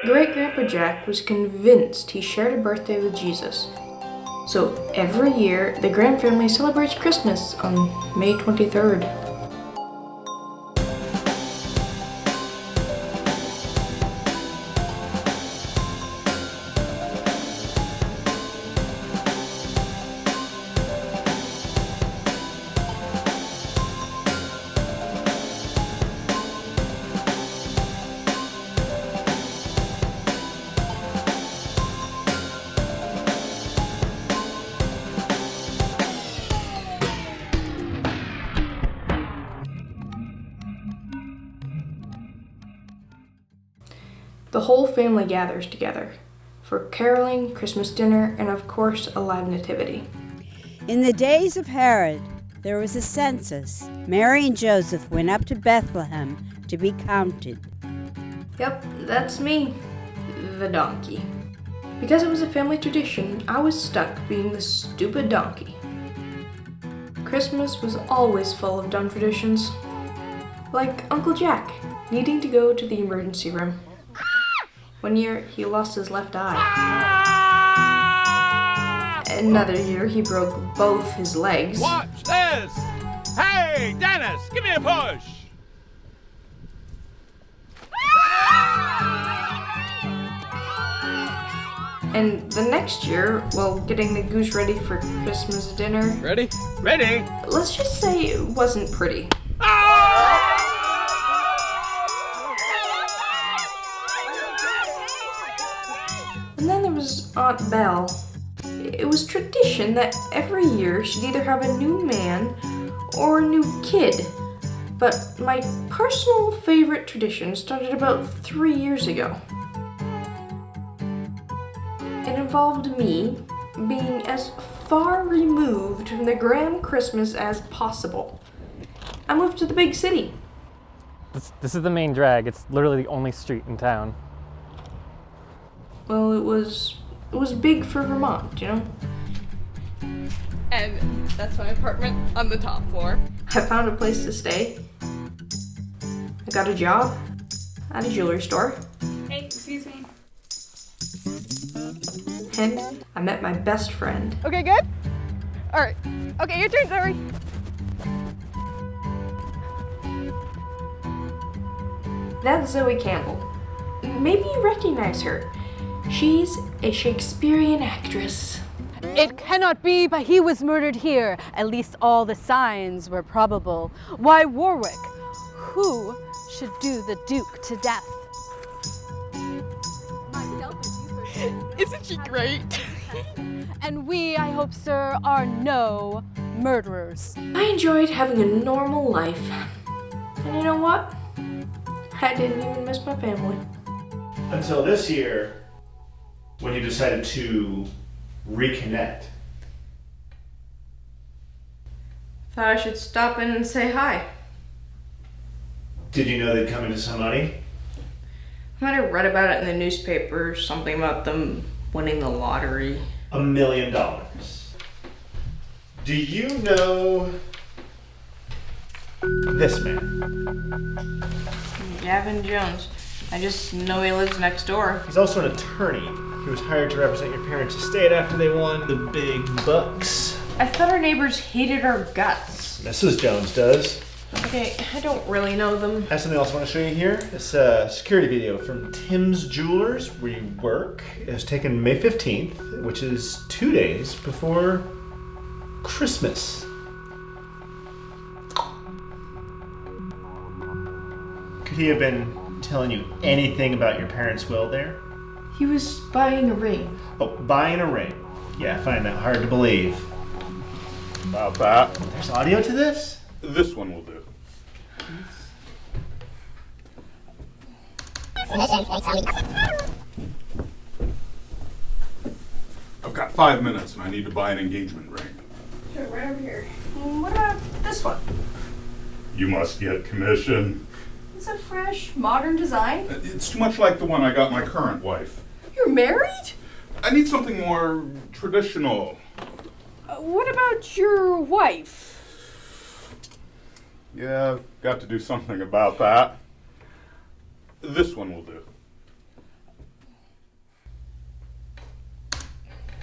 Great-Grandpa Jack was convinced he shared a birthday with Jesus. So every year, the Graham family celebrates Christmas on May 23rd. The whole family gathers together for caroling, Christmas dinner, and of course, a live nativity. In the days of Herod, there was a census. Mary and Joseph went up to Bethlehem to be counted. Yep, that's me, the donkey. Because it was a family tradition, I was stuck being the stupid donkey. Christmas was always full of dumb traditions, like Uncle Jack needing to go to the emergency room. One year, he lost his left eye. Another year, he broke both his legs. Watch this! Hey, Dennis, give me a push! And the next year, while getting the goose ready for Christmas dinner... Ready? Ready! Let's just say it wasn't pretty. And then there was Aunt Belle. It was tradition that every year she'd either have a new man or a new kid. But my personal favorite tradition started about 3 years ago. It involved me being as far removed from the Graham Christmas as possible. I moved to the big city. This is the main drag. It's literally the only street in town. Well, it was big for Vermont, you know? And that's my apartment on the top floor. I found a place to stay. I got a job at a jewelry store. Hey, excuse me. And I met my best friend. Okay, good? Alright. Okay, your turn, Zoe. That's Zoe Campbell. Maybe you recognize her. She's a Shakespearean actress. It cannot be, but he was murdered here. At least all the signs were probable. Why Warwick? Who should do the Duke to death? Isn't she great? And we, I hope, sir, are no murderers. I enjoyed having a normal life. And you know what? I didn't even miss my family. Until this year, when you decided to reconnect. Thought I should stop in and say hi. Did you know they'd come into some money? I might have read about it in the newspaper, something about them winning the lottery. $1 million. Do you know this man? Gavin Jones. I just know he lives next door. He's also an attorney. He was hired to represent your parents' estate after they won the big bucks. I thought our neighbors hated our guts. Mrs. Jones does. Okay, I don't really know them. I have something else I want to show you here. This security video from Tim's Jewelers, where you work. It was taken May 15th, which is 2 days before Christmas. Could he have been telling you anything about your parents' will there? He was buying a ring. Oh, buying a ring. Yeah, I find that hard to believe. About that. There's audio to this? This one will do. I've got 5 minutes and I need to buy an engagement ring. Sure, right over here. What about this one? You must get commission. It's a fresh, modern design. It's too much like the one I got my current wife. You're married? I need something more traditional. What about your wife? Yeah, got to do something about that. This one will do.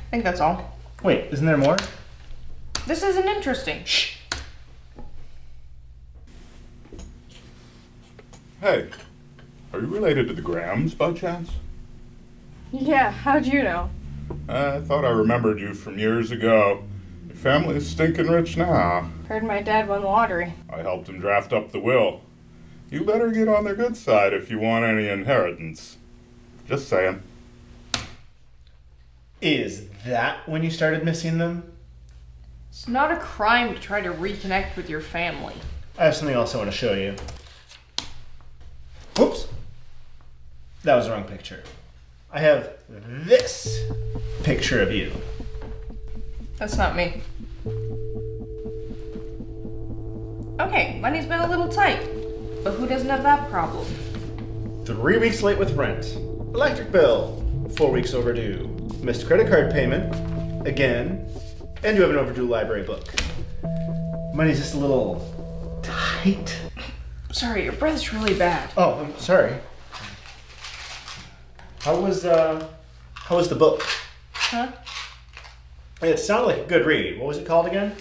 I think that's all. Wait, isn't there more? This isn't interesting. Shh. Hey, are you related to the Grahams by chance? Yeah, how'd you know? I thought I remembered you from years ago. Your family is stinking rich now. Heard my dad won the lottery. I helped him draft up the will. You better get on their good side if you want any inheritance. Just saying. Is that when you started missing them? It's not a crime to try to reconnect with your family. I have something else I want to show you. Whoops. That was the wrong picture. I have this picture of you. That's not me. Okay, money's been a little tight, but who doesn't have that problem? 3 weeks late with rent. Electric bill, 4 weeks overdue. Missed credit card payment, again. And you have an overdue library book. Money's just a little tight. Sorry, your breath's really bad. Oh, I'm sorry. How was the book? Huh? It sounded like a good read. What was it called again?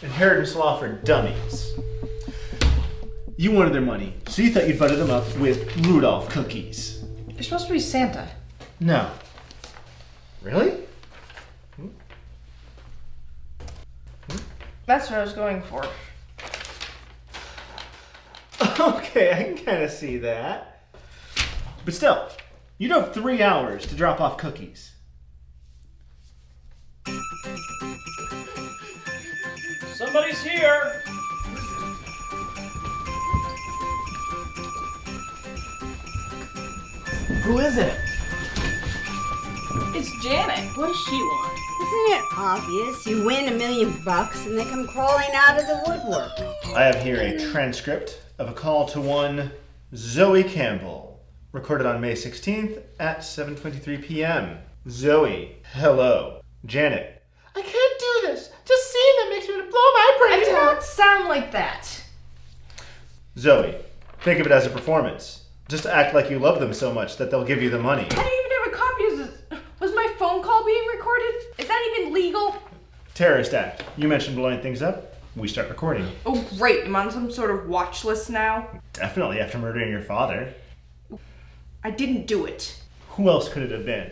Inheritance Law for Dummies. You wanted their money, so you thought you'd butter them up with Rudolph cookies. You're supposed to be Santa. No. Really? That's what I was going for. Okay, I can kind of see that. But still, you drove 3 hours to drop off cookies. Somebody's here. Who is it? It's Janet. What does she want? Isn't it obvious? You win $1 million and they come crawling out of the woodwork. I have here a transcript of a call to one Zoe Campbell, recorded on May 16th at 7:23 p.m. Zoe, hello. Janet, I can't do this. Just seeing them makes me want to blow my I brains did out. not sound like that. Zoe, think of it as a performance. Just act like you love them so much that they'll give you the money. I didn't even have a copy of this. Was my phone call being recorded? Is that even legal? Terrorist Act. You mentioned blowing things up. We start recording. Oh, great. I'm on some sort of watch list now. Definitely after murdering your father. I didn't do it. Who else could it have been?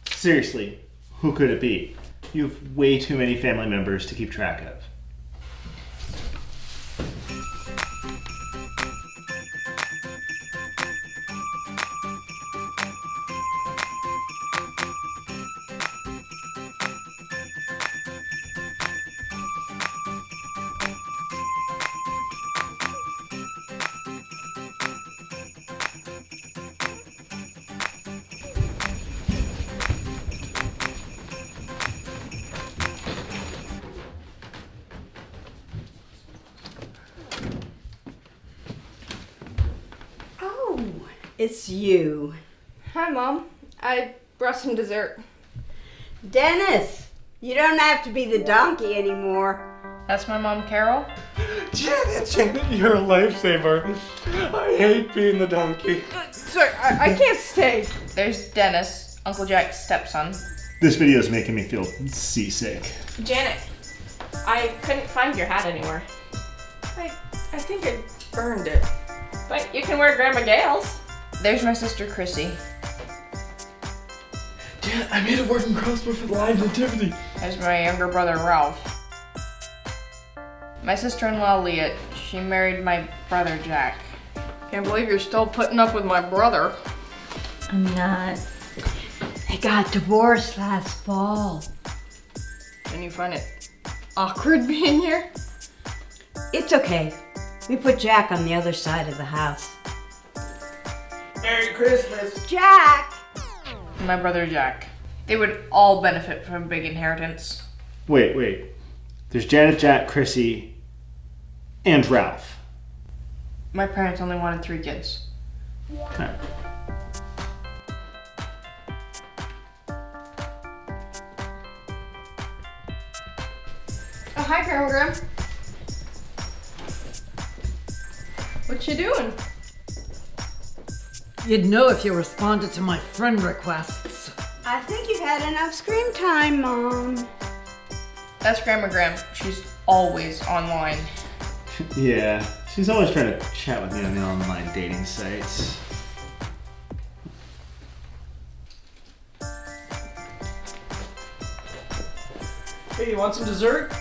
Seriously, who could it be? You have way too many family members to keep track of. Oh, it's you. Hi, Mom. I brought some dessert. Dennis, you don't have to be the donkey anymore. That's my mom, Carol. Janet, you're a lifesaver. I hate being the donkey. Sorry, I can't stay. There's Dennis, Uncle Jack's stepson. This video is making me feel seasick. Janet, I couldn't find your hat anywhere. I think I burned it. But you can wear Grandma Gail's. There's my sister Chrissy. Janet, I made a working crossbow for the live nativity. There's my younger brother Ralph. My sister-in-law Leah, she married my brother Jack. Can't believe you're still putting up with my brother. I'm not. They got divorced last fall. And you find it awkward being here? It's okay. We put Jack on the other side of the house. Merry Christmas. Jack! My brother Jack. They would all benefit from a big inheritance. Wait. There's Janet, Jack, Chrissy, and Ralph. My parents only wanted 3 kids. Okay. Oh, hi, Grandma Graham. What you doing? You'd know if you responded to my friend requests. I think you've had enough screen time, Mom. That's Grandma Graham. She's always online. Yeah, she's always trying to chat with me on the online dating sites. Hey, you want some dessert?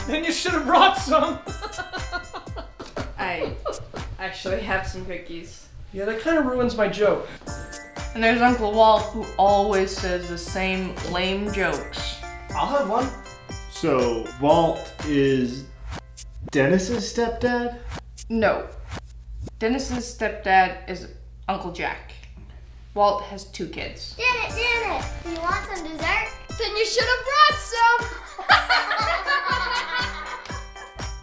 Then you should have brought some. I actually have some cookies. Yeah, that kind of ruins my joke. And there's Uncle Walt, who always says the same lame jokes. I'll have one. So, Walt is Dennis's stepdad? No. Dennis's stepdad is Uncle Jack. Walt has 2 kids. Janet, do you want some dessert? Then you should have brought some!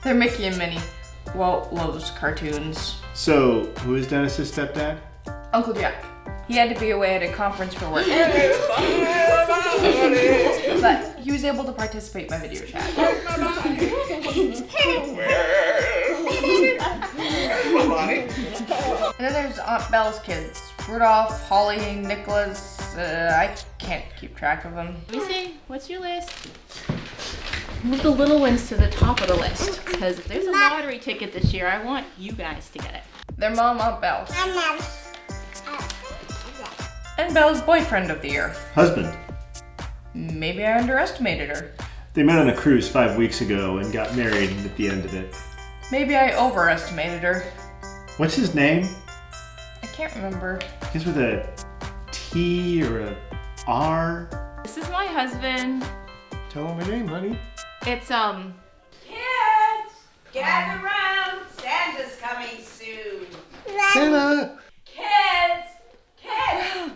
They're Mickey and Minnie. Walt loves cartoons. So, who is Dennis's stepdad? Uncle Jack. He had to be away at a conference for work. But he was able to participate by video chat. And then there's Aunt Belle's kids. Rudolph, Holly, Nicholas. I can't keep track of them. Let me see. What's your list? Move the little ones to the top of the list. Because if there's a lottery ticket this year, I want you guys to get it. Their mom, Aunt Belle. And Belle's boyfriend of the year. Husband. Maybe I underestimated her. They met on a cruise 5 weeks ago and got married at the end of it. Maybe I overestimated her. What's his name? I can't remember. He's with a T or a R? This is my husband. Tell him my name, honey. It's, Kids, gather round. Santa's coming soon. Santa! Kids,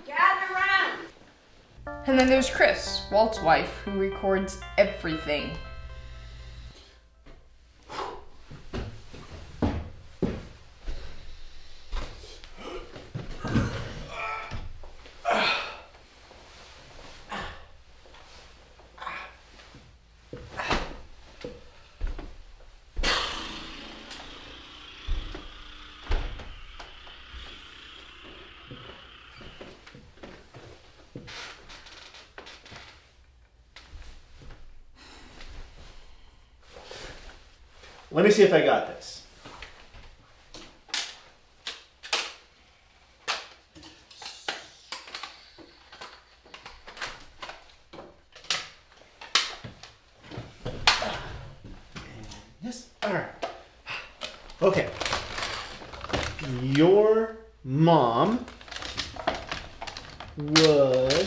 gather round. And then there's Chris, Walt's wife, who records everything. Let me see if I got this. Yes, all right. Okay. Your mom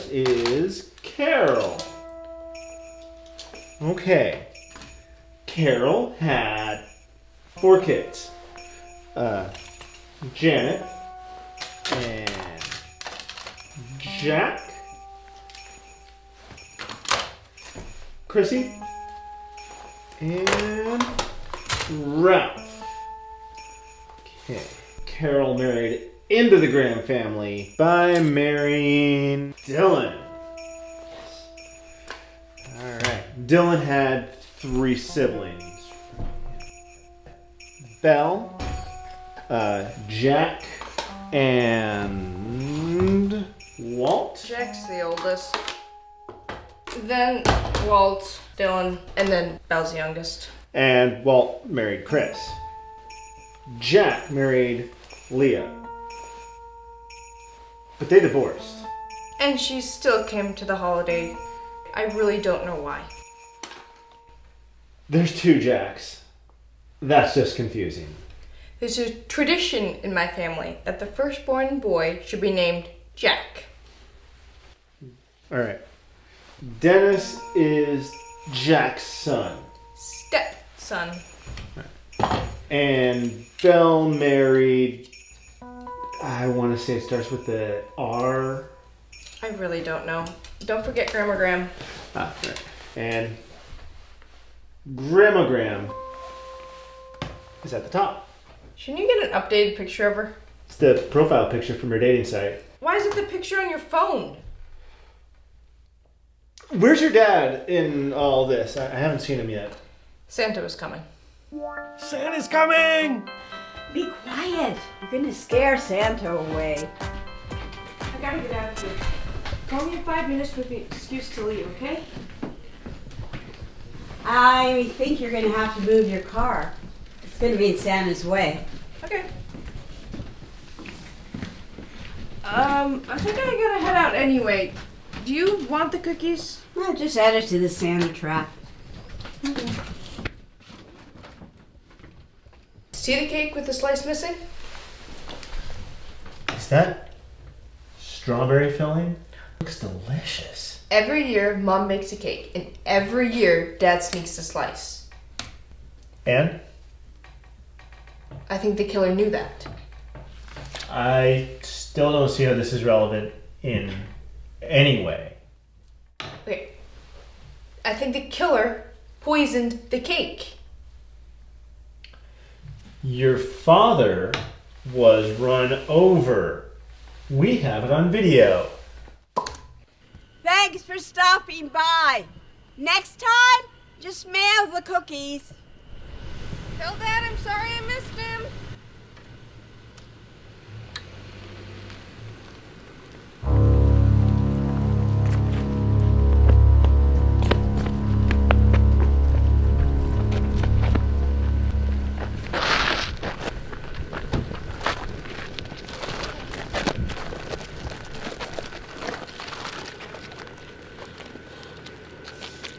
is Carol. Okay. Carol had 4 kids. Janet and Jack, Chrissy, and Ralph. Okay. Carol married into the Graham family by marrying Dylan. Alright. Dylan had 3 siblings. Belle, Jack, and Walt. Jack's the oldest. Then Walt, Dylan, and then Belle's the youngest. And Walt married Chris. Jack married Leah. But they divorced. And she still came to the holiday. I really don't know why. There's 2 Jacks. That's just confusing. There's a tradition in my family that the firstborn boy should be named Jack. Alright. Dennis is Jack's son. Stepson. And Belle married, I want to say it starts with the R. I really don't know. Don't forget Grandma Graham. Ah, right. And Grandma Graham is at the top. Shouldn't you get an updated picture of her? It's the profile picture from her dating site. Why is it the picture on your phone? Where's your dad in all this? I haven't seen him yet. Santa was coming. Santa's coming! Be quiet. You're gonna scare Santa away. I gotta get out of here. Call me in 5 minutes with the excuse to leave, okay? I think you're gonna have to move your car. It's gonna be in Santa's way. Okay. I think I gotta head out anyway. Do you want the cookies? Well, just add it to the Santa trap. Okay. See the cake with the slice missing? Is that strawberry filling? Looks delicious. Every year, Mom makes a cake, and every year, Dad sneaks a slice. And? I think the killer knew that. I still don't see how this is relevant in any way. Okay. I think the killer poisoned the cake. Your father was run over. We have it on video. Thanks for stopping by. Next time, just mail the cookies. Tell Dad I'm sorry I missed him.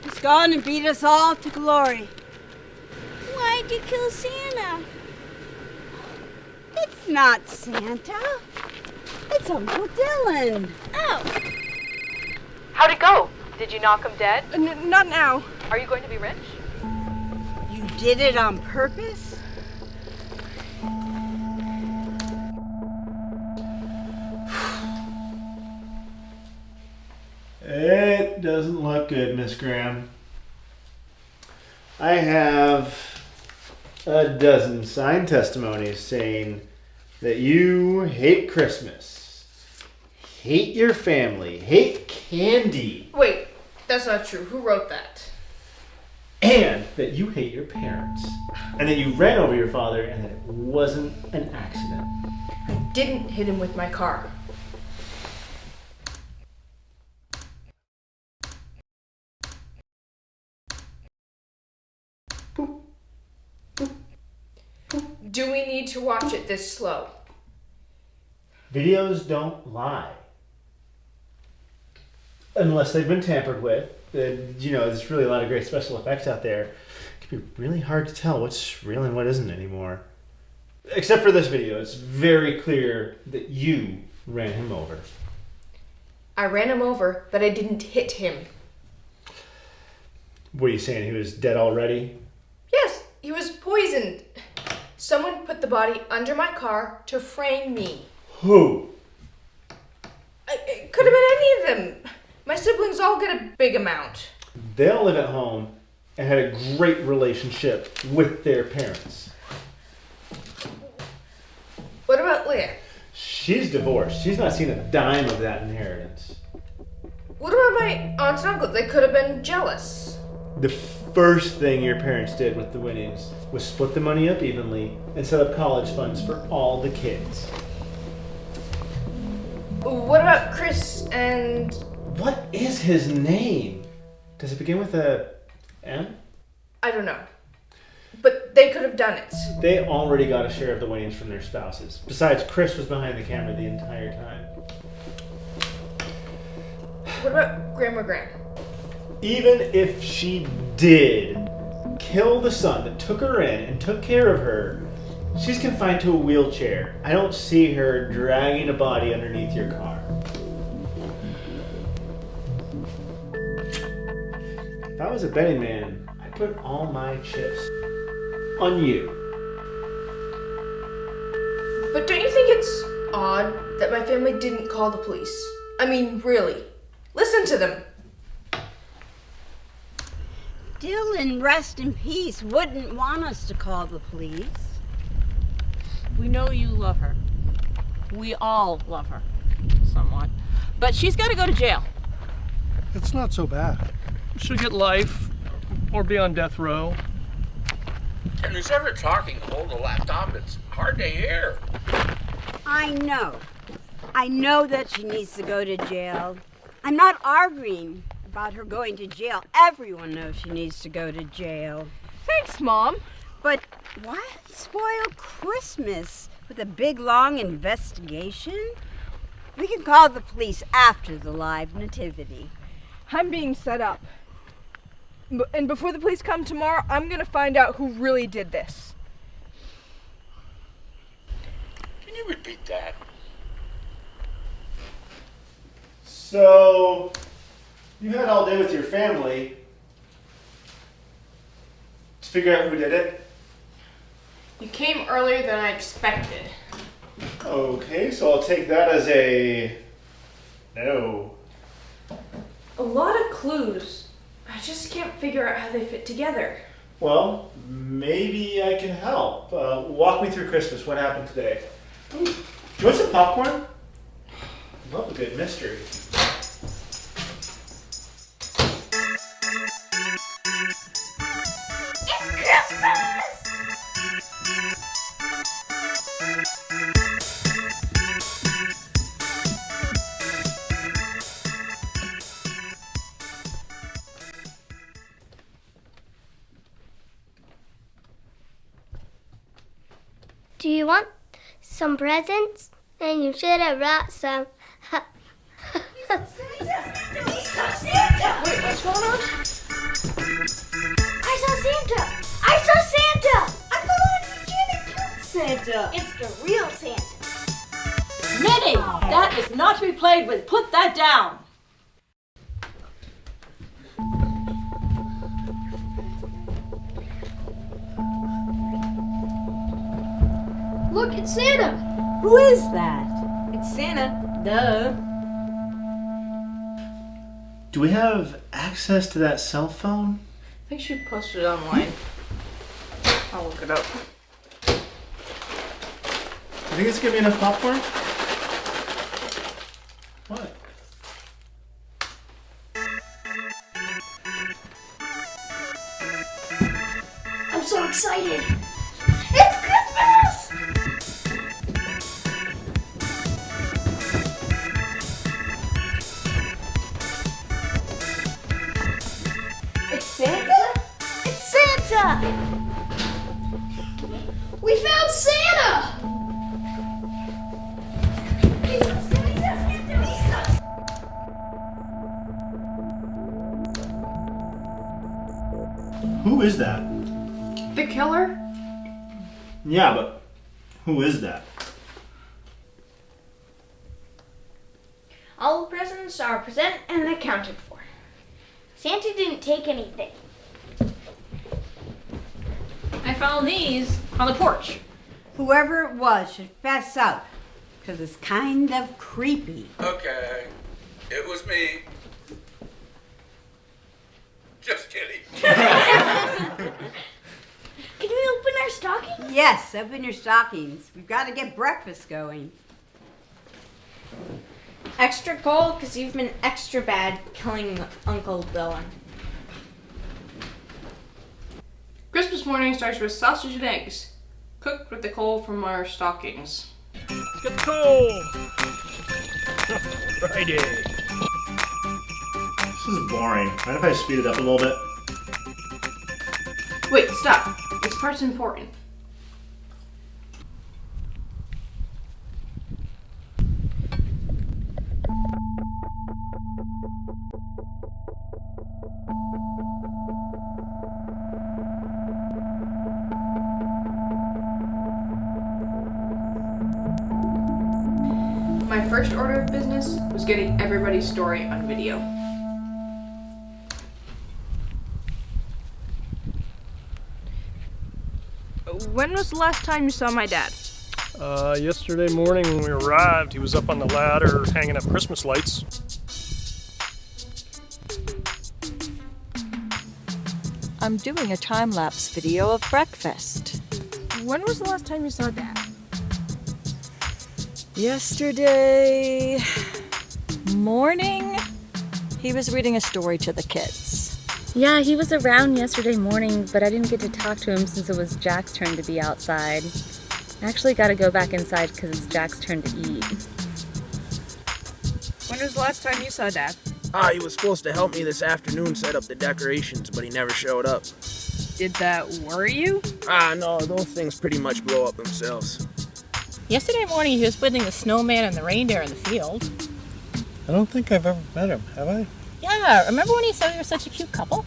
He's gone and beat us all to glory. Why'd you kill Santa? It's not Santa. It's Uncle Dylan. Oh. How'd it go? Did you knock him dead? Not now. Are you going to be rich? You did it on purpose? It doesn't look good, Miss Graham. I have a dozen signed testimonies saying that you hate Christmas, hate your family, hate candy, Wait, that's not true. Who wrote that? and that you hate your parents, and that you ran over your father and that it wasn't an accident. I didn't hit him with my car. Do we need to watch it this slow? Videos don't lie. Unless they've been tampered with. There's really a lot of great special effects out there. It can be really hard to tell what's real and what isn't anymore. Except for this video, it's very clear that you ran him over. I ran him over, but I didn't hit him. What are you saying, he was dead already? Yes, he was poisoned. Someone put the body under my car to frame me. Who? It could have been any of them. My siblings all get a big amount. They all live at home and had a great relationship with their parents. What about Leah? She's divorced. She's not seen a dime of that inheritance. What about my aunts and uncles? They could have been jealous. The first thing your parents did with the winnings was split the money up evenly and set up college funds for all the kids. What about Chris and... What is his name? Does it begin with a M? I don't know. But they could have done it. They already got a share of the winnings from their spouses. Besides, Chris was behind the camera the entire time. What about Grandma Gran? Even if she did kill the son that took her in and took care of her, she's confined to a wheelchair. I don't see her dragging a body underneath your car. If I was a betting man, I'd put all my chips on you. But don't you think it's odd that my family didn't call the police? I mean, really. Listen to them. Dylan, rest in peace, wouldn't want us to call the police. We know you love her. We all love her, somewhat. But she's got to go to jail. It's not so bad. She'll get life or be on death row. And who's ever talking hold a laptop, it's hard to hear. I know that she needs to go to jail. I'm not arguing about her going to jail. Everyone knows she needs to go to jail. Thanks, Mom. But why spoil Christmas with a big, long investigation? We can call the police after the live nativity. I'm being set up. And before the police come tomorrow, I'm gonna find out who really did this. Can you repeat that? So, you had all day with your family to figure out who did it? You came earlier than I expected. Okay, so I'll take that as a no. A lot of clues. I just can't figure out how they fit together. Well, maybe I can help. Walk me through Christmas. What happened today? Ooh, do you want some popcorn? Love a good mystery. Do you want some presents? And you should have brought some. Wait, what's going on? I saw Santa! I saw Santa! I thought Janet killed Santa. It's the real Santa. Minnie, that is not to be played with. Put that down. Look, it's Santa. Who is that? It's Santa. Duh. Do we have access to that cell phone? I think she posted it online. I'll look it up. You think it's gonna be enough popcorn? What? I'm so excited. It's Christmas! It's Santa? It's Santa! We found Santa! Who is that? The killer? Yeah, but who is that? All presents are present and accounted for. Santa didn't take anything. I found these on the porch. Whoever it was should fess up, because it's kind of creepy. Okay, it was me. Just kidding. Can we open our stockings? Yes, open your stockings. We've got to get breakfast going. Extra cold because you've been extra bad killing Uncle Dylan. Christmas morning starts with sausage and eggs, cooked with the coal from our stockings. Let's get the coal. Friday. This is boring. Mind if I speed it up a little bit? Wait, stop. This part's important. My first order of business was getting everybody's story on video. When was the last time you saw my dad? Yesterday morning when we arrived, he was up on the ladder hanging up Christmas lights. I'm doing a time-lapse video of breakfast. When was the last time you saw Dad? Yesterday morning, he was reading a story to the kids. Yeah, he was around yesterday morning, but I didn't get to talk to him since it was Jack's turn to be outside. I actually got to go back inside because it's Jack's turn to eat. When was the last time you saw Dad? He was supposed to help me this afternoon set up the decorations, but he never showed up. Did that worry you? No, those things pretty much blow up themselves. Yesterday morning, he was putting the snowman and the reindeer in the field. I don't think I've ever met him, have I? Yeah, remember when he said we were such a cute couple?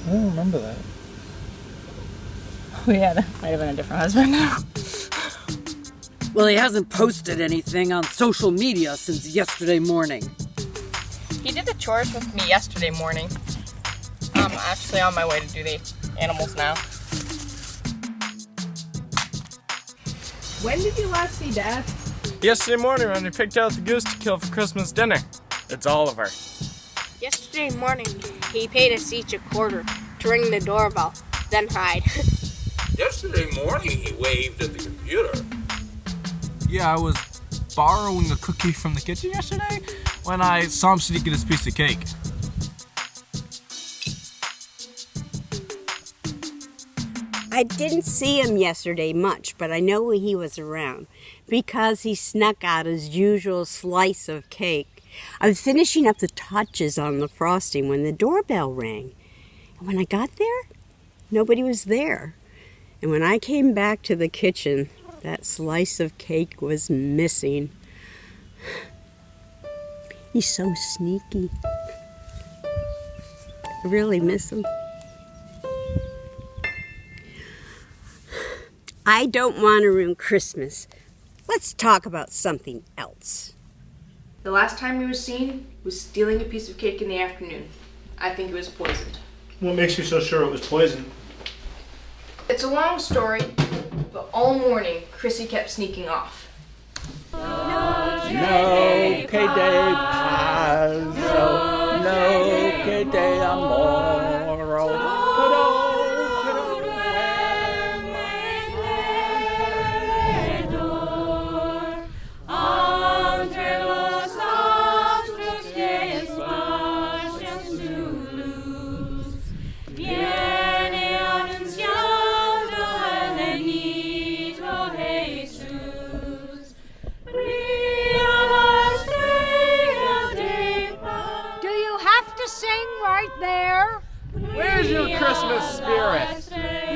I don't remember that. Oh yeah, that might have been a different husband now. Well, he hasn't posted anything on social media since yesterday morning. He did the chores with me yesterday morning. I'm actually on my way to do the animals now. When did you last see Dad? Yesterday morning when we picked out the goose to kill for Christmas dinner. It's Oliver. Yesterday morning, he paid us each a quarter to ring the doorbell, then hide. Yesterday morning, he waved at the computer. Yeah, I was borrowing a cookie from the kitchen yesterday when I saw him sneaking his piece of cake. I didn't see him yesterday much, but I know he was around because he snuck out his usual slice of cake. I was finishing up the touches on the frosting when the doorbell rang. And when I got there, nobody was there. And when I came back to the kitchen, that slice of cake was missing. He's so sneaky. I really miss him. I don't want to ruin Christmas. Let's talk about something else. The last time he was seen was stealing a piece of cake in the afternoon. I think it was poisoned. What makes you so sure it was poison? It's a long story, but all morning, Chrissy kept sneaking off. No que de paso, no que de amor. Where's your Christmas spirit?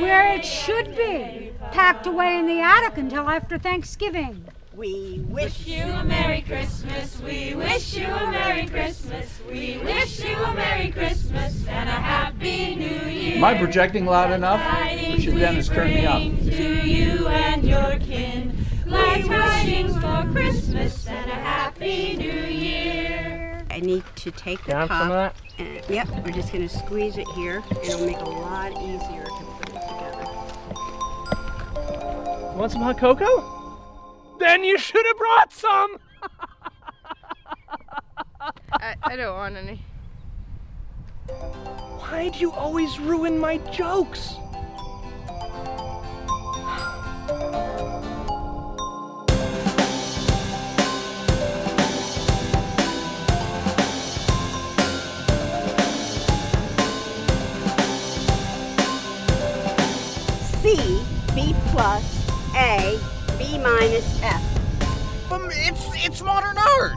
Where it should be, packed away in the attic until after Thanksgiving. We wish you a Merry Christmas. We wish you a Merry Christmas. We wish you a Merry Christmas and a Happy New Year. Am I projecting loud enough? Or should Dennis turn me up? To you and your kin, glad tidings for Christmas and a Happy New Year. I need to take the Got cup. some of that? And, yep, we're just going to squeeze it here. It'll make it a lot easier to put it together. You want some hot cocoa? Then you should have brought some! I don't want any. Why do you always ruin my jokes? C, B plus, A, B minus, F. It's modern art.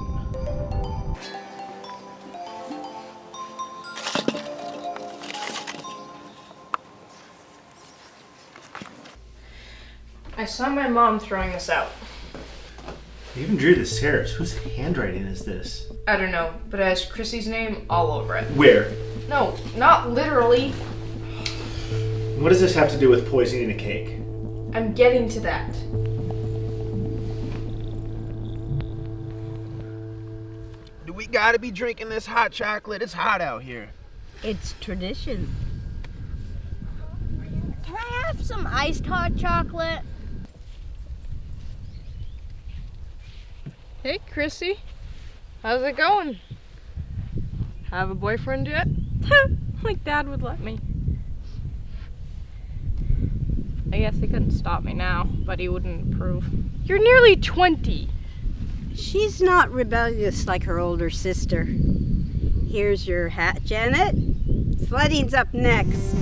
I saw my mom throwing this out. You even drew the stairs. Whose handwriting is this? I don't know, but it has Chrissy's name all over it. Where? No, not literally. What does this have to do with poisoning a cake? I'm getting to that. Do we gotta be drinking this hot chocolate? It's hot out here. It's tradition. Can I have some iced hot chocolate? Hey, Chrissy. How's it going? Have a boyfriend yet? Like Dad would let me. I guess he couldn't stop me now, but he wouldn't approve. You're nearly 20. She's not rebellious like her older sister. Here's your hat, Janet. Sledding's up next.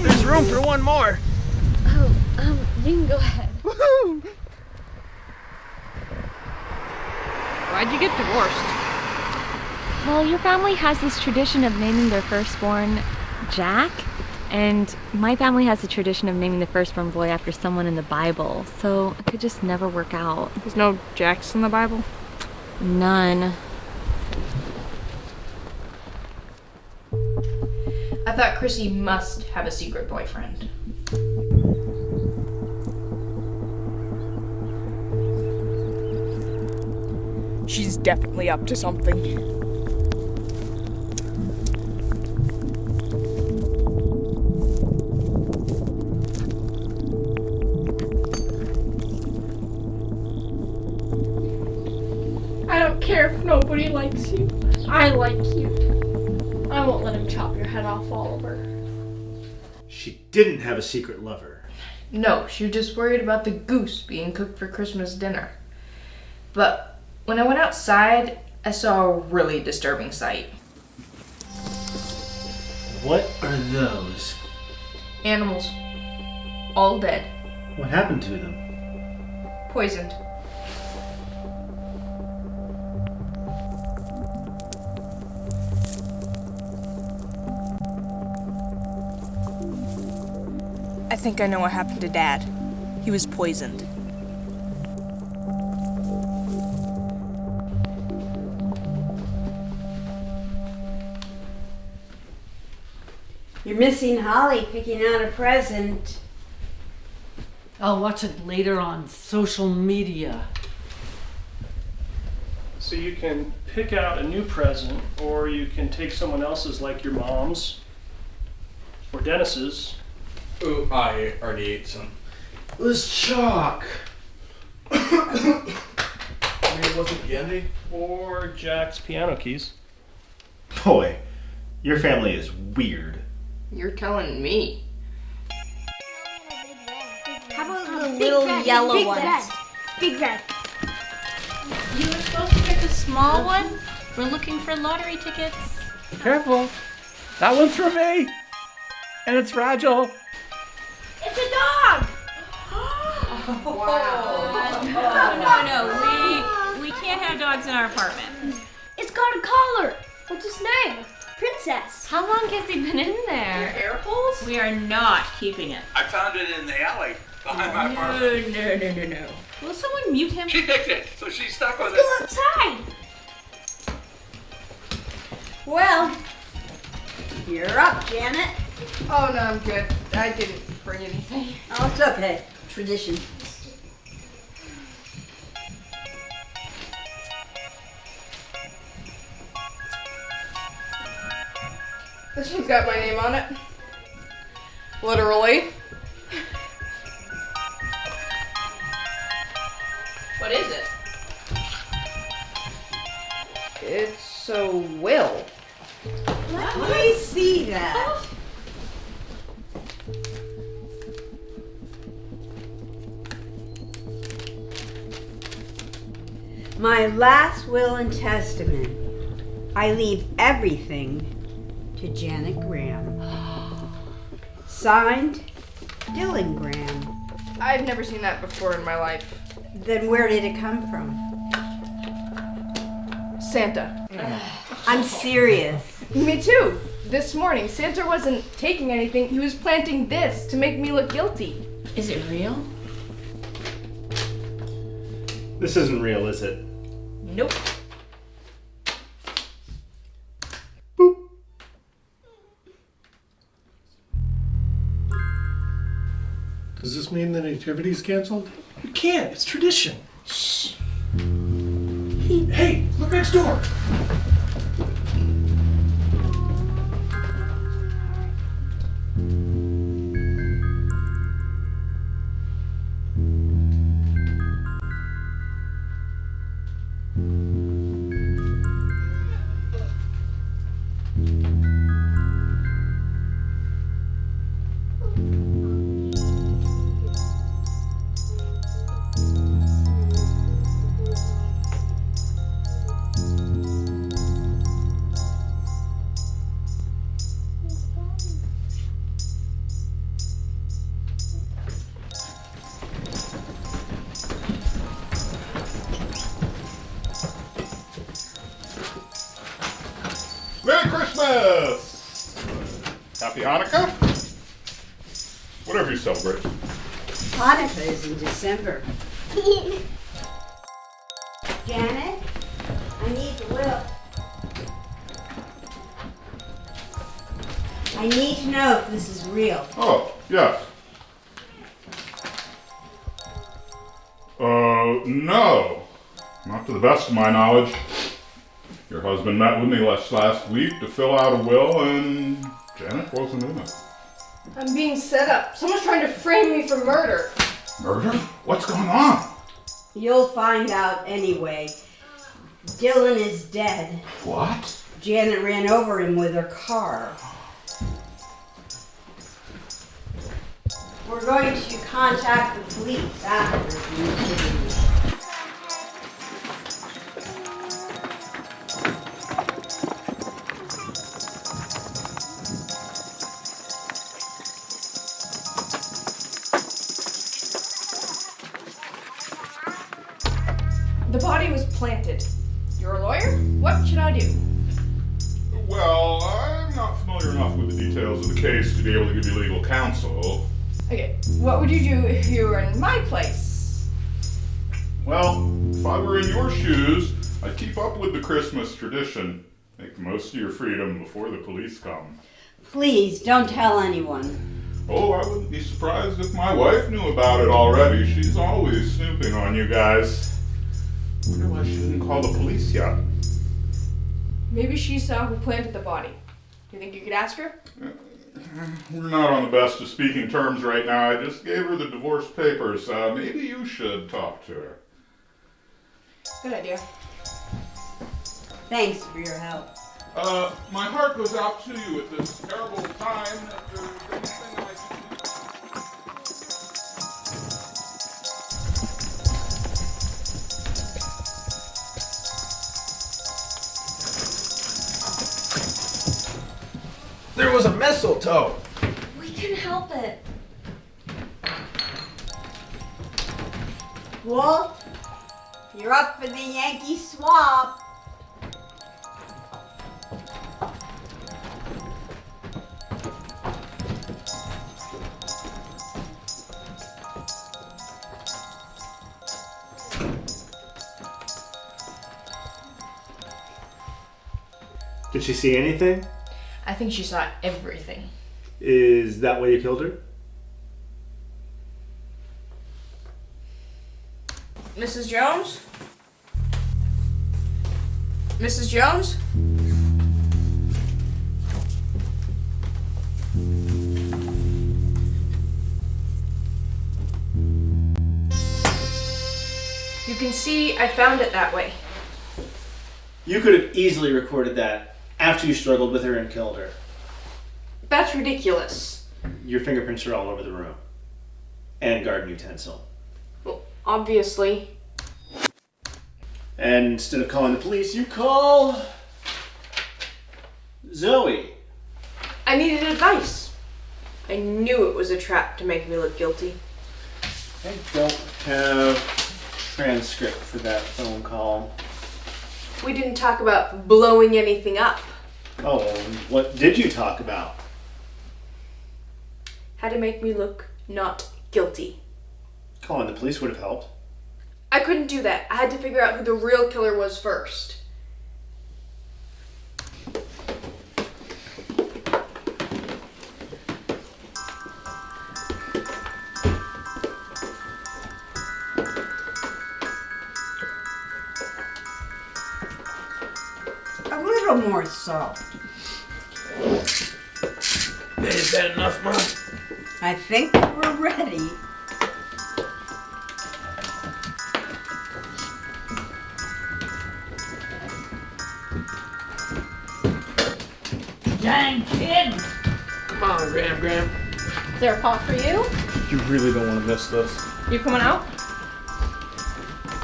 There's room for one more. Oh, you can go ahead. Woohoo! Why'd you get divorced? Well, your family has this tradition of naming their firstborn Jack, and my family has the tradition of naming the firstborn boy after someone in the Bible, so it could just never work out. There's no Jacks in the Bible? None. I thought Chrissy must have a secret boyfriend. She's definitely up to something. I don't care if nobody likes you. I like you. I won't let him chop your head off, Oliver. She didn't have a secret lover. No, she was just worried about the goose being cooked for Christmas dinner. But when I went outside, I saw a really disturbing sight. What are those? Animals. All dead. What happened to them? Poisoned. I think I know what happened to Dad. He was poisoned. You're missing Holly picking out a present. I'll watch it later on social media. So you can pick out a new present, or you can take someone else's, like your mom's or Dennis's. Ooh, I already ate some. It was chalk. I mean, it wasn't candy. Or Jack's piano keys. Boy, your family is weird. You're telling me. How about the little yellow big ones? red. Big red. You were supposed to get the small one? We're looking for lottery tickets. Careful. That one's for me. And it's fragile. It's a dog. No. We can't have dogs in our apartment. It's got a collar. What's his name? Princess. How long has he been in there? Air holes? We are not keeping it. I found it in the alley behind my apartment. No. Will someone mute him? She picked it, so she's stuck with Let's it. go outside. Well, you're up, Janet. Oh, no, I'm good. I didn't bring anything. Oh, it's okay. Tradition. This one's got my name on it. Literally. What is it? It's a will. Let me see that. My last will and testament. I leave everything to Janet Graham. Signed, Dylan Graham. I've never seen that before in my life. Then where did it come from? Santa. I'm serious. Me too. This morning, Santa wasn't taking anything. He was planting this to make me look guilty. Is it real? This isn't real, is it? Nope. Does this mean the nativity's canceled? You can't. It's tradition. Shh. Hey, look next door. Merry Christmas! Happy Hanukkah? Whatever you celebrate. Hanukkah is in December. Janet, I need the will. I need to know if this is real. Oh, yes. No. Not to the best of my knowledge. Your husband met with me last week to fill out a will, and Janet wasn't in it. I'm being set up. Someone's trying to frame me for murder. Murder? What's going on? You'll find out anyway. Dylan is dead. What? Janet ran over him with her car. We're going to contact the police after the interview. The body was planted. You're a lawyer? What should I do? Well, I'm not familiar enough with the details of the case to be able to give you legal counsel. Okay, what would you do if you were in my place? Well, if I were in your shoes, I'd keep up with the Christmas tradition. Make the most of your freedom before the police come. Please, don't tell anyone. Oh, I wouldn't be surprised if my wife knew about it already. She's always snooping on you guys. Wonder why she didn't call the police yet. Maybe she saw who planted the body. Do you think you could ask her? We're not on the best of speaking terms right now. I just gave her the divorce papers. Maybe you should talk to her. Good idea. Thanks for your help. My heart goes out to you at this terrible time. If there's anything I can do. There was a mistletoe. We can help it. Wolf, you're up for the Yankee swap. Did she see anything? I think she saw everything. Is that why you killed her? Mrs. Jones? Mrs. Jones? You can see I found it that way. You could have easily recorded that after you struggled with her and killed her. That's ridiculous. Your fingerprints are all over the room. And garden utensil. Well, obviously. And instead of calling the police, you call Zoe. I needed advice. I knew it was a trap to make me look guilty. I don't have transcript for that phone call. We didn't talk about blowing anything up. Oh, well, what did you talk about? How to make me look not guilty. Calling the police would have helped. I couldn't do that. I had to figure out who the real killer was first. A little more salt. Is that enough, Mom? I think we're ready. dang kid! Come on, Graham. Is there a pot for you? You really don't want to miss this. You coming out?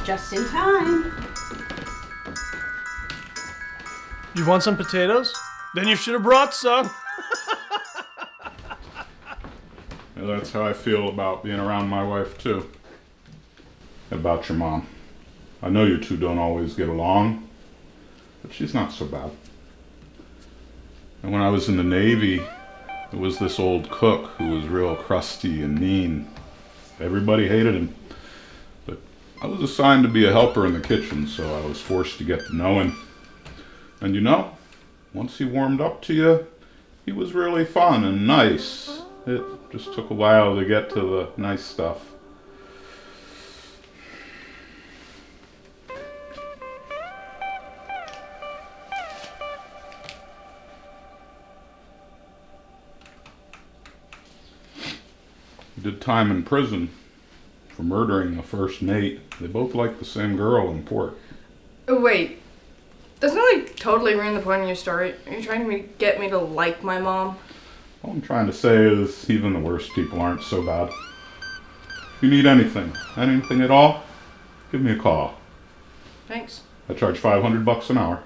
Just in time. You want some potatoes? Then you should have brought some. Yeah, that's how I feel about being around my wife, too. About your mom. I know you two don't always get along, but she's not so bad. And when I was in the Navy, there was this old cook who was real crusty and mean. Everybody hated him. But I was assigned to be a helper in the kitchen, so I was forced to get to know him. And you know, once he warmed up to you, he was really fun and nice. It just took a while to get to the nice stuff. He did time in prison for murdering the first mate. They both liked the same girl in port. Oh, wait. Doesn't that like totally ruin the point of your story? Are you trying to get me to like my mom? All I'm trying to say is even the worst people aren't so bad. If you need anything at all, give me a call. Thanks. I charge $500 an hour.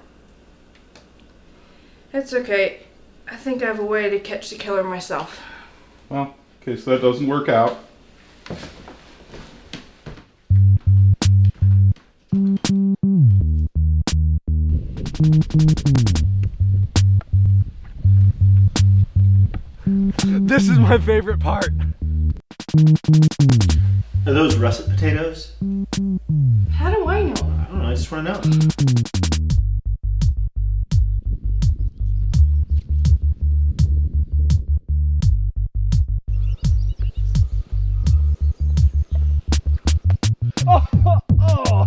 It's okay. I think I have a way to catch the killer myself. Well, in case that doesn't work out. This is my favorite part. Are those russet potatoes? How do I know? I don't know, I just want to know.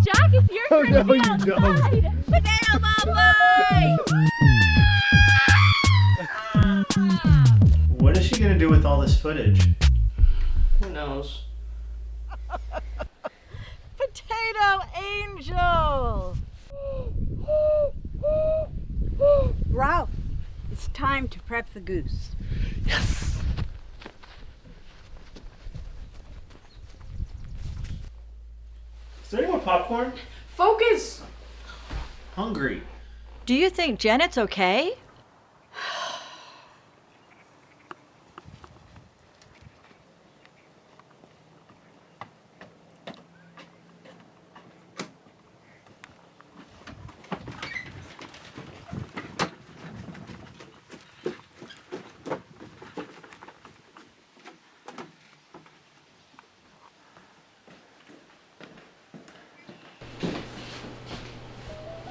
Jack, it's your turn to be outside. Potato Bombay! What is she gonna do with all this footage? Who knows? Potato Angel! Ralph, it's time to prep the goose. Yes! Is there any more popcorn? Focus! Hungry. Do you think Janet's okay?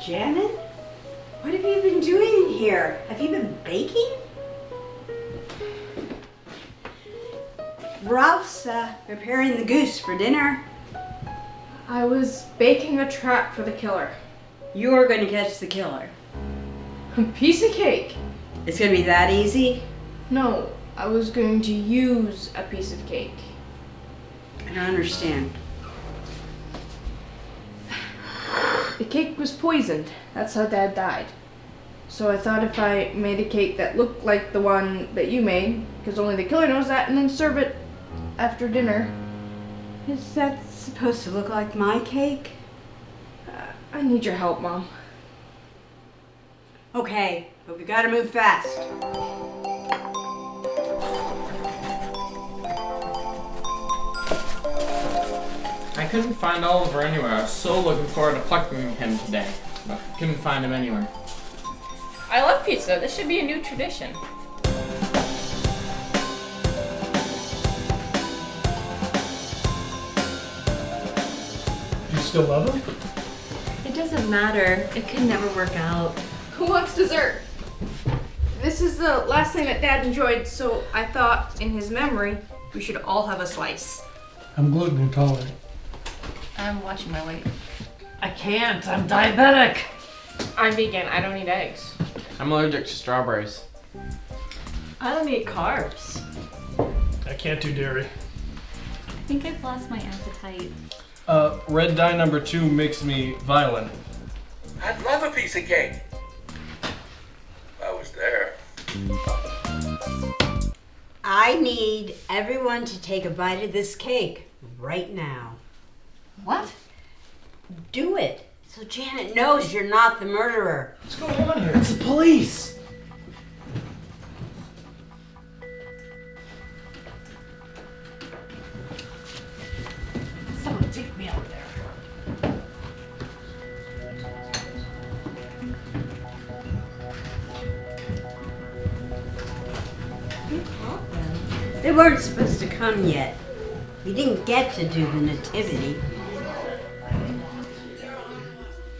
Janet? What have you been doing here? Have you been baking? Ralph's preparing the goose for dinner. I was baking a trap for the killer. You're going to catch the killer. A piece of cake. It's going to be that easy? No, I was going to use a piece of cake. I don't understand. The cake was poisoned. That's how Dad died. So I thought if I made a cake that looked like the one that you made, because only the killer knows that, and then serve it after dinner. Is that supposed to look like my cake? I need your help, Mom. Okay, but we gotta move fast. I couldn't find Oliver anywhere. I was so looking forward to plucking him today, but couldn't find him anywhere. I love pizza. This should be a new tradition. You still love him? It doesn't matter. It could never work out. Who wants dessert? This is the last thing that Dad enjoyed, so I thought, in his memory, we should all have a slice. I'm gluten intolerant. I'm watching my weight. I can't. I'm diabetic. I'm vegan. I don't eat eggs. I'm allergic to strawberries. I don't eat carbs. I can't do dairy. I think I've lost my appetite. Red dye number 2 makes me violent. I'd love a piece of cake. If I was there. I need everyone to take a bite of this cake right now. What? Do it, so Janet knows you're not the murderer. What's going on here? It's the police. Someone take me out there. They weren't supposed to come yet. We didn't get to do the nativity.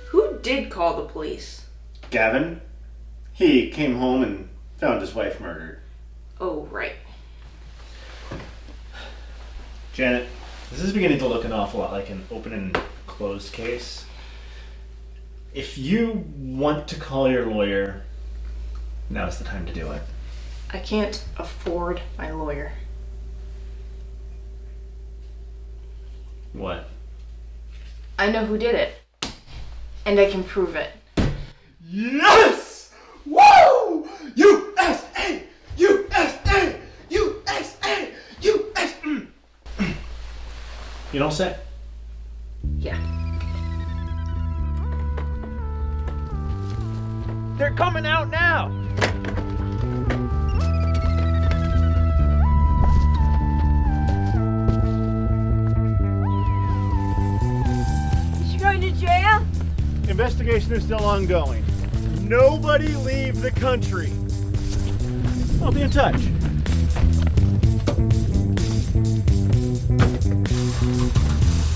Who did call the police? Gavin, he came home and found his wife murdered. Oh, right. Janet, this is beginning to look an awful lot like an open and closed case. If you want to call your lawyer, now's the time to do it. I can't afford my lawyer. What? I know who did it. And I can prove it. Yes! Woo! USA! USA! USA! USA! You don't say? Yeah. They're coming out now! Is she going to jail? Investigation is still ongoing. Nobody leave the country. I'll be in touch.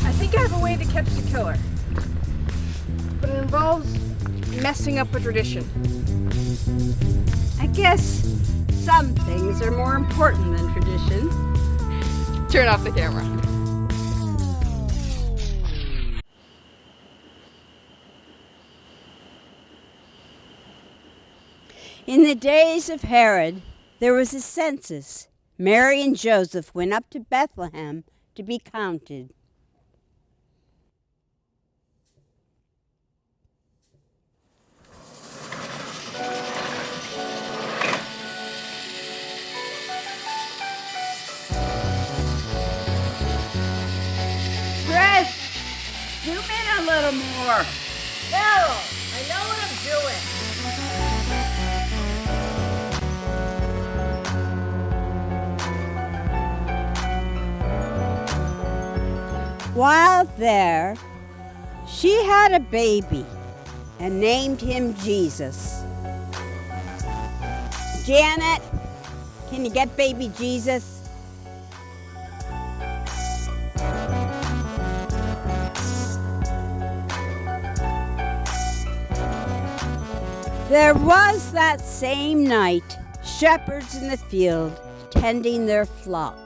I think I have a way to catch the killer. But it involves messing up a tradition. I guess some things are more important than tradition. Turn off the camera. In the days of Herod, there was a census. Mary and Joseph went up to Bethlehem to be counted. Chris, zoom in a little more. Daryl, I know what I'm doing. While there, she had a baby and named him Jesus. Janet, can you get baby Jesus? There was that same night shepherds in the field tending their flocks.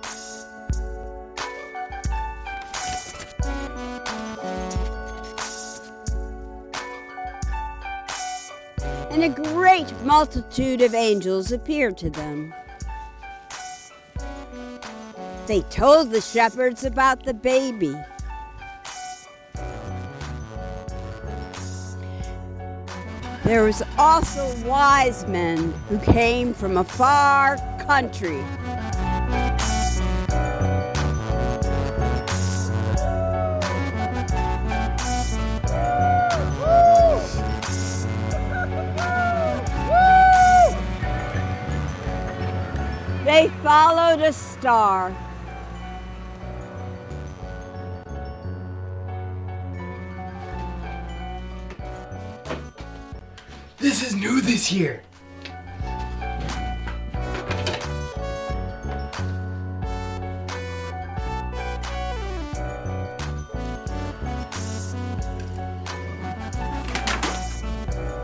And a great multitude of angels appeared to them. They told the shepherds about the baby. There was also wise men who came from a far country. They followed a star. This is new this year.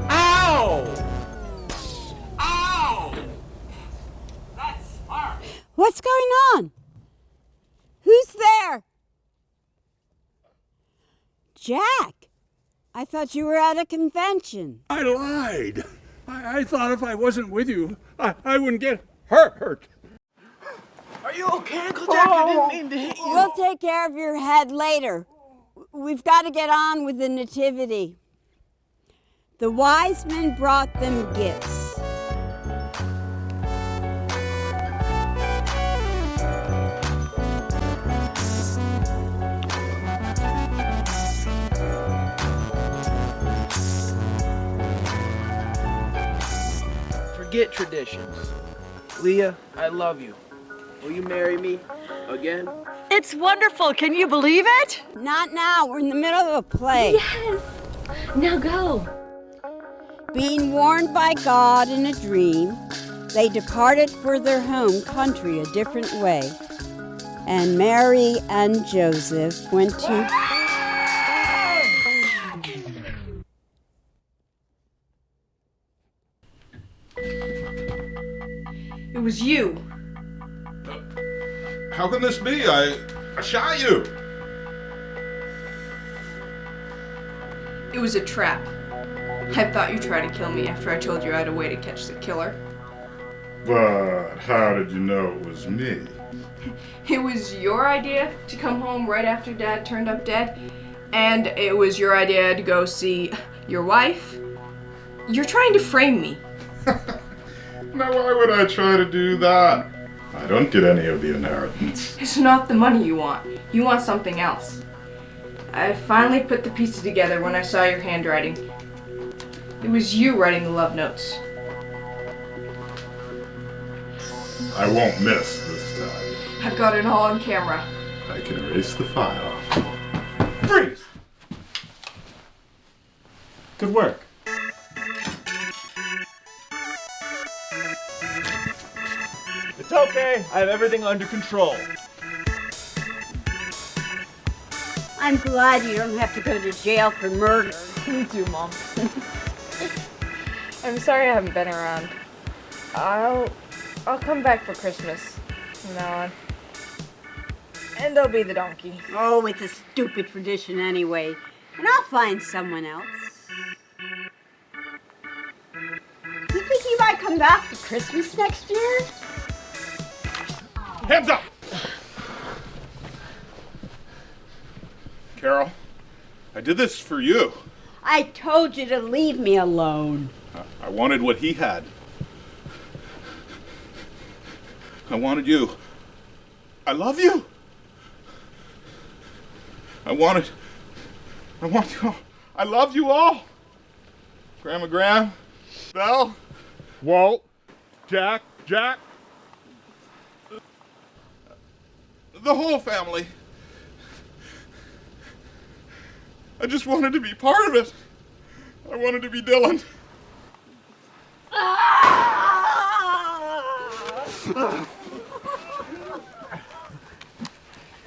Ow! Ow! That's smart. What's going on? Who's there? Jack, I thought you were at a convention. I lied. I thought if I wasn't with you, I wouldn't get hurt. Are you okay, Uncle Jack? I didn't mean to hit you. We'll take care of your head later. We've got to get on with the nativity. The wise men brought them gifts. forget traditions. Leah, I love you. Will you marry me again? It's wonderful. Can you believe it? Not now. We're in the middle of a play. Yes. Now go. Being warned by God in a dream, they departed for their home country a different way. And Mary and Joseph went to... It was you. How can this be? I shot you. It was a trap. I thought you tried to kill me after I told you I had a way to catch the killer. But how did you know it was me? It was your idea to come home right after Dad turned up dead, and it was your idea to go see your wife. You're trying to frame me. Now why would I try to do that? I don't get any of the inheritance. It's not the money you want. You want something else. I finally put the pieces together when I saw your handwriting. It was you writing the love notes. I won't miss this time. I've got it all on camera. I can erase the file. Freeze! Good work. It's okay. I have everything under control. I'm glad you don't have to go to jail for murder. Me too, Mom. I'm sorry I haven't been around. I'll come back for Christmas from now on. And there'll be the donkey. Oh, it's a stupid tradition anyway. And I'll find someone else. You think you might come back for Christmas next year? Hands up! Carol, I did this for you. I told you to leave me alone. I wanted what he had. I wanted you. I love you. I want you all. I love you all. Grandma Graham, Belle, Walt, Jack, the whole family. I just wanted to be part of it. I wanted to be Dylan.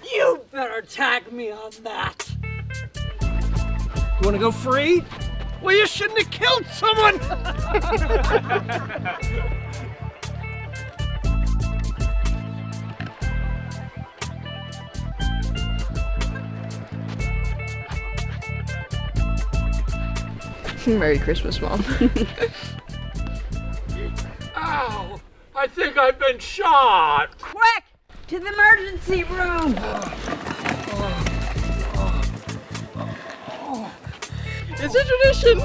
You better tag me on that. You want to go free? Well, you shouldn't have killed someone. Merry Christmas, Mom. Ow! I think I've been shot. Quick! To the emergency room! It's a tradition.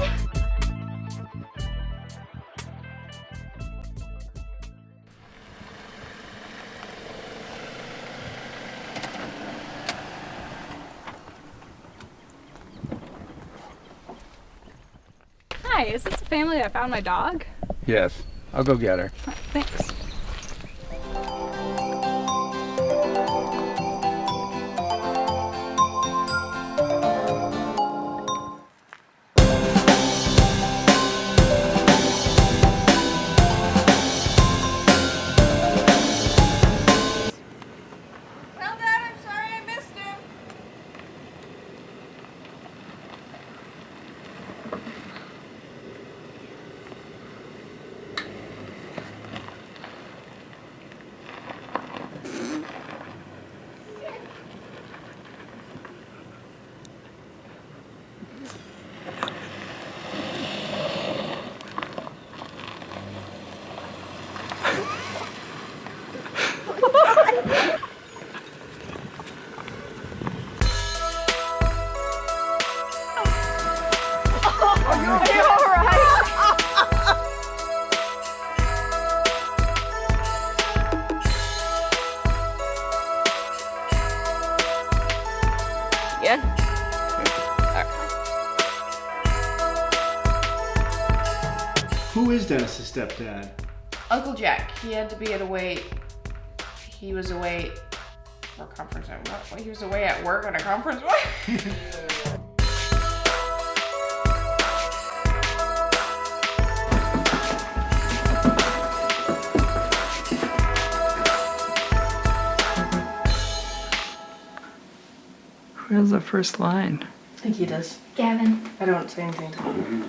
Hi, is this the family that found my dog? Yes, I'll go get her. Thanks. Tell Dad I'm sorry I missed him. Yeah? Who is Dennis's stepdad? Uncle Jack. He had to be he was away for a conference. What? He was away at work on a conference? What? Who has the first line? I think he does. Gavin. I don't say anything to him.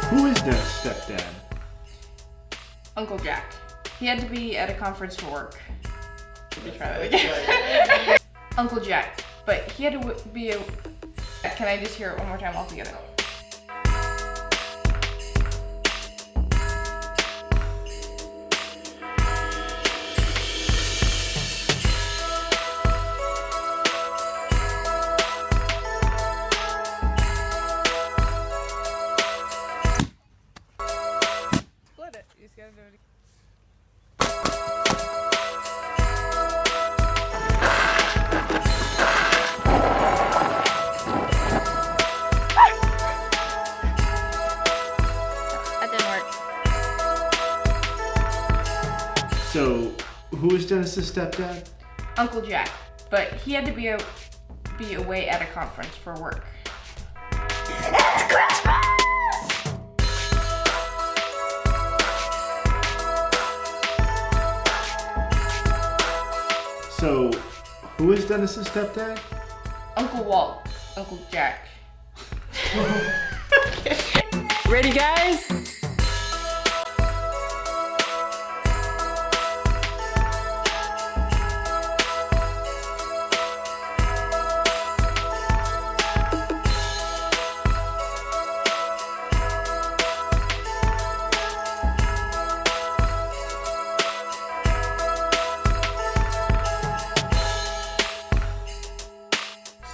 Who is Dennis' stepdad? Uncle Jack. He had to be at a conference for work. Let me try that again. Uncle Jack. But he had to be a... Can I just hear it one more time all together? Split it. You just gotta do it again. That didn't work. So, who is Dennis' stepdad? Uncle Jack. But he had to be away at a conference for work. So, who is Dennis' stepdad? Uncle Walt. Uncle Jack. Ready, guys?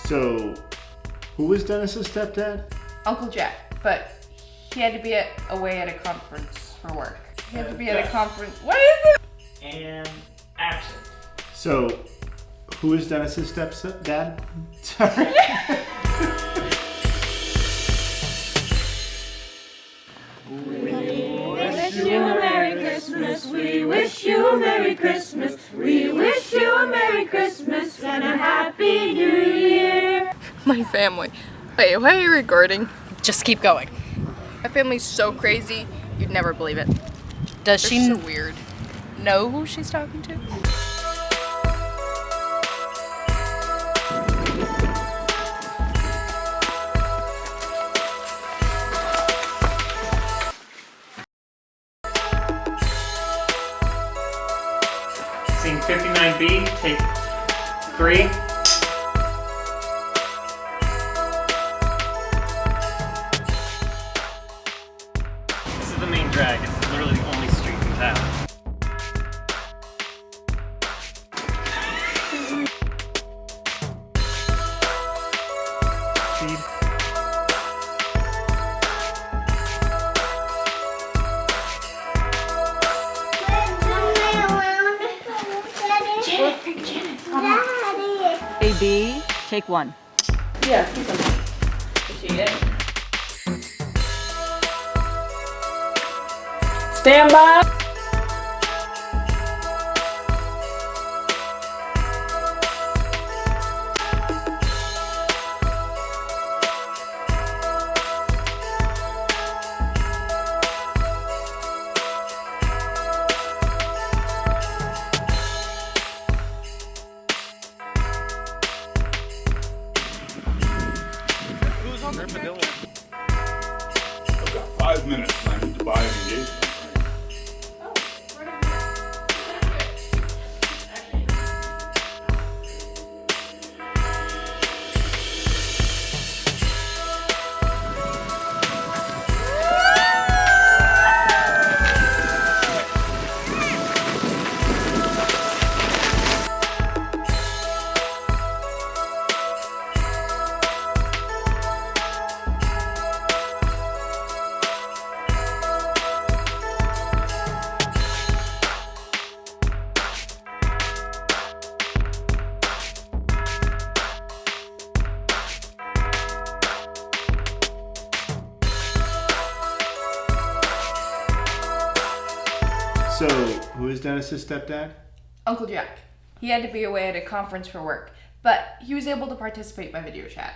So, who is Dennis' stepdad? Uncle Jack. But he had to be away at a conference for work. He had to be at a conference. What is it? And action. So, who is Dennis' stepdad? Sorry. Wish you a Merry Christmas. We wish you a Merry Christmas. We wish you a Merry Christmas and a Happy New Year. My family. Wait, why are you recording? Just keep going. My family's so crazy, you'd never believe it. Does They're she so weird. know who she's talking to? Scene 59B, take 3. This is the main drag. It's literally the only street in town. Speed. AB, take 1. Yeah, he's okay. Is she it? Stand by. Who's on the I've got 5 minutes and I need to buy an engagement ring. is Dennis's stepdad? Uncle Jack. He had to be away at a conference for work, but he was able to participate by video chat.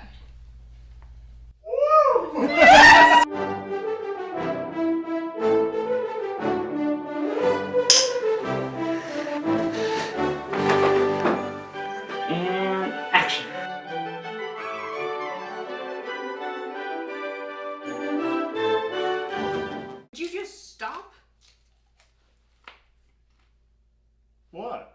And action. Did you just stop? What?